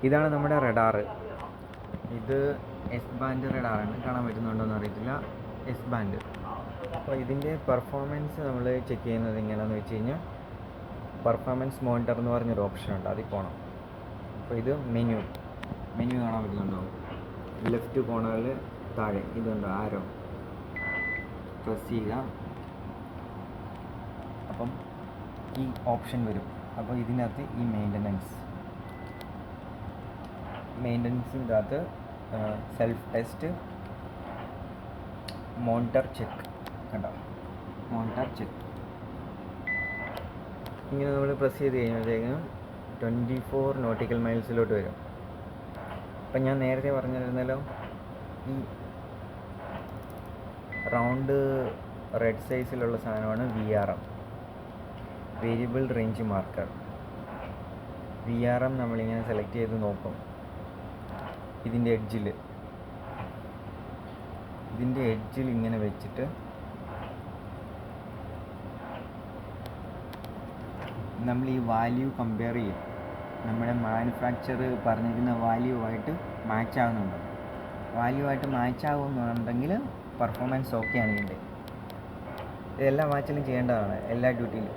ഇതാണ് നമ്മുടെ റഡാറ്. ഇത് എസ് ബാൻഡ് റഡാറാണ്. കാണാൻ പറ്റുന്നുണ്ടോയെന്ന് അറിയത്തില്ല. S band. അപ്പോൾ ഇതിൻ്റെ പെർഫോമൻസ് നമ്മൾ ചെക്ക് ചെയ്യുന്നത് എങ്ങനെയാണെന്ന് വെച്ച് കഴിഞ്ഞാൽ പെർഫോമൻസ് മോണിറ്റർ എന്ന് പറഞ്ഞൊരു ഓപ്ഷൻ ഉണ്ട്, അതിൽ പോകണം. അപ്പോൾ ഇത് മെനു കാണാൻ പറ്റുന്നുണ്ടോ? ലെഫ്റ്റ് കോർണറിൽ താഴെ ഇതുണ്ട് ആരോ, പ്രസ് ചെയ്യുക. അപ്പം ഈ ഓപ്ഷൻ വരും. അപ്പോൾ ഇതിനകത്ത് ഈ മെയിൻ്റനൻസിൻ്റെ അകത്ത് സെൽഫ് ടെസ്റ്റ്, മോണിറ്റർ ചെക്ക് കണ്ടോ, മോണിറ്റർ ചെക്ക്. ഇങ്ങനെ നമ്മൾ പ്രസ് ചെയ്ത് കഴിയുമ്പോഴത്തേക്കും 24 നോട്ടിക്കൽ മൈൽസിലോട്ട് വരും. അപ്പം ഞാൻ നേരത്തെ പറഞ്ഞിരുന്നല്ലോ, ഈ റൗണ്ട് റെഡ് സൈസിലുള്ള സാധനമാണ് VRM, variable range marker. VRM നമ്മളിങ്ങനെ സെലക്ട് ചെയ്ത് നോക്കും. ഇതിൻ്റെ എഡ്ജിൽ ഇങ്ങനെ വെച്ചിട്ട് നമ്മൾ ഈ വാല്യൂ കമ്പയർ ചെയ്യും. നമ്മുടെ മാനുഫാക്ചർ പറഞ്ഞിരിക്കുന്ന വാല്യൂവായിട്ട് മാച്ച് ആകുന്നുണ്ടോ? വാല്യൂവായിട്ട് മാച്ച് ആകുന്നുണ്ടെങ്കിൽ പെർഫോമൻസ് ഓക്കെയാണ് ഇതിൻ്റെ. ഇതെല്ലാ വാച്ചിലും ചെയ്യേണ്ടതാണ്, എല്ലാ ഡ്യൂട്ടിയിലും.